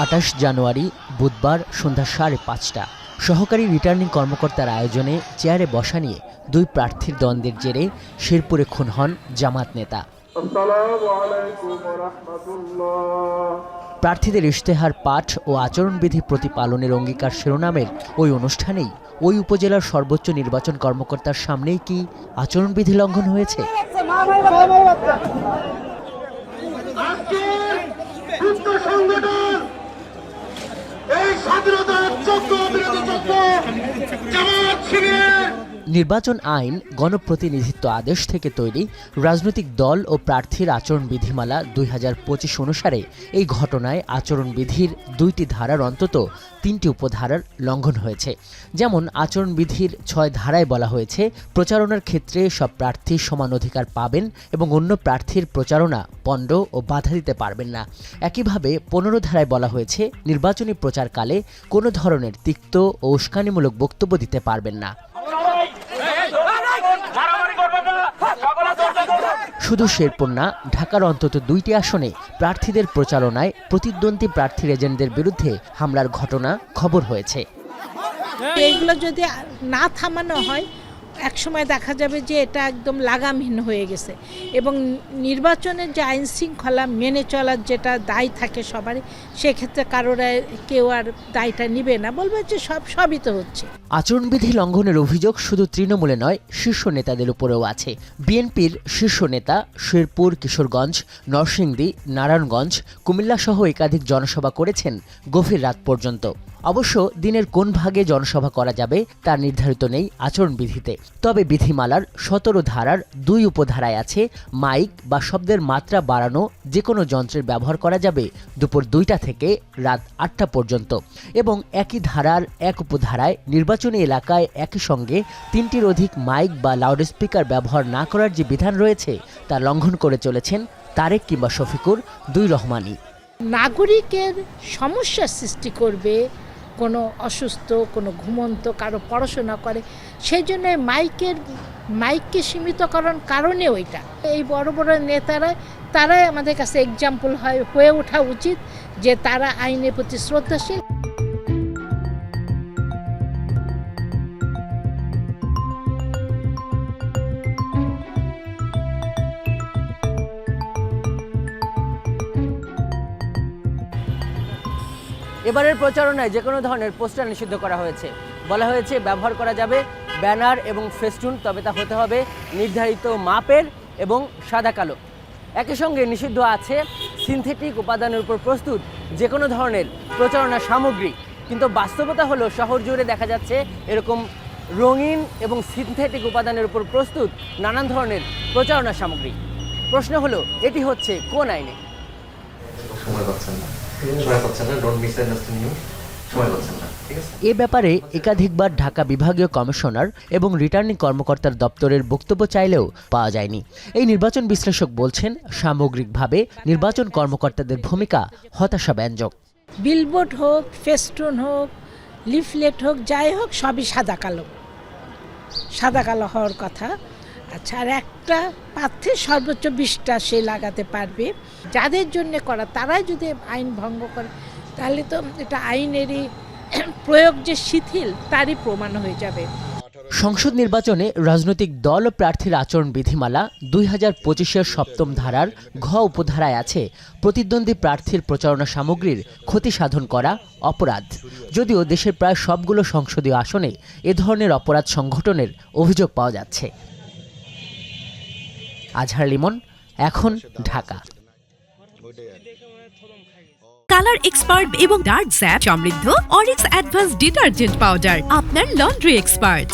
28 জানুয়ারি বুধবার সন্ধ্যা 5:30 সহকারী রিটার্নিং কর্মকর্তার আয়োজনে চেয়ারে বসা নিয়ে দুই প্রার্থীর দ্বন্দ্বের জেরে শেরপুরে খুন হন জামাত নেতা। প্রার্থীদের ইশতেহার পাঠ ও আচরণবিধি প্রতিপালনের অঙ্গীকার শিরোনামের ওই অনুষ্ঠানেই ওই উপজেলার সর্বোচ্চ নির্বাচন কর্মকর্তার সামনেই কি আচরণবিধি লঙ্ঘন হয়েছে? নির্বাচন আইন গণপ্রতিনিধিত্ব আদেশ থেকে তৈরি রাজনৈতিক দল ও প্রার্থীর আচরণ বিধিমালা 2025 অনুসারে এই ঘটনায় আচরণবিধির 2টি ধারার অন্তত 3টি উপধারার লঙ্ঘন হয়েছে। যেমন আচরণবিধির 6 ধারায় বলা হয়েছে, প্রচারণার ক্ষেত্রে সব প্রার্থী সমান অধিকার পাবেন এবং অন্য প্রার্থীর প্রচারণা পণ্ড ও বাধা দিতে পারবেন না। একইভাবে 15 ধারায় বলা হয়েছে, নির্বাচনী প্রচারকালে কোনো ধরনের তিক্ত ও উস্কানিমূলক বক্তব্য দিতে পারবেন না। শুধু শেরপুর না, ঢাকার অন্তত 2টি আসনে প্রার্থীদের প্রচারণায় প্রতিদ্বন্দ্বী প্রার্থীর এজেন্টদের বিরুদ্ধে হামলার ঘটনা খবর হয়েছে। এইগুলো যদি না থামানো হয়, একসময় দেখা যাবে যে এটা একদম লাগামহীন হয়ে গেছে এবং নির্বাচনের যে আইন শৃঙ্খলা মেনে চলার যেটা দায় থাকে সবারই, সেক্ষেত্রে কারোরা কেউ আর দায়টা নিবে না, বলবে যে সবই তো হচ্ছে। আচরণবিধি লঙ্ঘনের অভিযোগ শুধু তৃণমূলে নয়, শীর্ষ নেতাদের উপরেও আছে। বিএনপির শীর্ষ নেতা শেরপুর, কিশোরগঞ্জ, নরসিংদী, নারায়ণগঞ্জ, কুমিল্লা সহ একাধিক জনসভা করেছেন গভীর রাত পর্যন্ত। অবশ্য দিনের কোন ভাগে জনসভা করা যাবে তা নির্ধারিত নেই আচরণবিধিতে। তবে বিধিমালার 17 ধারার 2 উপধারায় আছে, মাইক বা শব্দের মাত্রা বাড়ানো যে কোনো যন্ত্রের ব্যবহার করা যাবে দুপুর 2টা থেকে রাত 8টা পর্যন্ত। এবং একই ধারার 1 উপধারায় নির্বাচনী এলাকায় একই সঙ্গে 3টির অধিক মাইক বা লাউডস্পিকার ব্যবহার না করার যে বিধান রয়েছে তা লঙ্ঘন করে চলেছেন তারেক কিংবা শফিকুর, 2 রহমানই। নাগরিকের সমস্যার সৃষ্টি করবে, কোনো অসুস্থ, কোনো ঘুমন্ত, কারো পড়াশোনা করে, সেই জন্য মাইককে সীমিতকরণ কারণে ওইটা। এই বড় বড় নেতারা, তারাই আমাদের কাছে এক্সাম্পল হয়ে ওঠা উচিত যে তারা আইনের প্রতি শ্রদ্ধাশীল। এবারের প্রচারণায় যে কোনো ধরনের পোস্টার নিষিদ্ধ করা হয়েছে। বলা হয়েছে ব্যবহার করা যাবে ব্যানার এবং ফেস্টুন, তবে তা হতে হবে নির্ধারিত মাপের এবং সাদা কালো। একই সঙ্গে নিষিদ্ধ আছে সিনথেটিক উপাদানের উপর প্রস্তুত যে কোনো ধরনের প্রচারণা সামগ্রী। কিন্তু বাস্তবতা হলো শহর জুড়ে দেখা যাচ্ছে এরকম রঙিন এবং সিনথেটিক উপাদানের উপর প্রস্তুত নানান ধরনের প্রচারণা সামগ্রী। প্রশ্ন হলো, এটি হচ্ছে কোন আইনে? এ ব্যাপারে একাধিকবার ঢাকা বিভাগীয় কমিশনার এবং রিটার্নিং কর্মকর্তার দপ্তরের বক্তব্য চাইলেও পাওয়া যায়নি। এই নির্বাচন বিশ্লেষক বলছেন, সামগ্রিকভাবে নির্বাচন কর্মকর্তাদের ভূমিকা হতাশাব্যঞ্জক। বিলবোর্ড হোক, ফেস্টুন হোক, লিফলেট হোক, যাই হোক, সবই সাদা কালো হওয়ার কথা। আচ্ছা, আর একটা প্রার্থী সর্বোচ্চ 20টা সে লাগাতে পারবে। যাদের জন্য করা, তারাই যদি আইন ভঙ্গ করে, তাহলে তো এটা আইনেরই প্রয়োগ যে শিথিল, তারই প্রমাণ হয়ে যাবে। সংসদ নির্বাচনে রাজনৈতিক দল ও প্রার্থীর আচরণ বিধিমালা 2025-এর 7ম ধারার ঘ উপধারায় আছে, প্রতিদ্বন্দ্বী প্রার্থীর প্রচারণা সামগ্রীর ক্ষতি সাধন করা অপরাধ। যদিও দেশের প্রায় সবগুলো সংসদীয় আসনে এ ধরনের অপরাধ সংঘটনের অভিযোগ পাওয়া যাচ্ছে। আজহার লিমন, এখন, ঢাকা। কালার এক্সপার্ট এবং ডার্ক স্যাপ সমৃদ্ধ অরিক্স অ্যাডভান্স ডিটারজেন্ট পাউডার, আপনার লন্ড্রি এক্সপার্ট।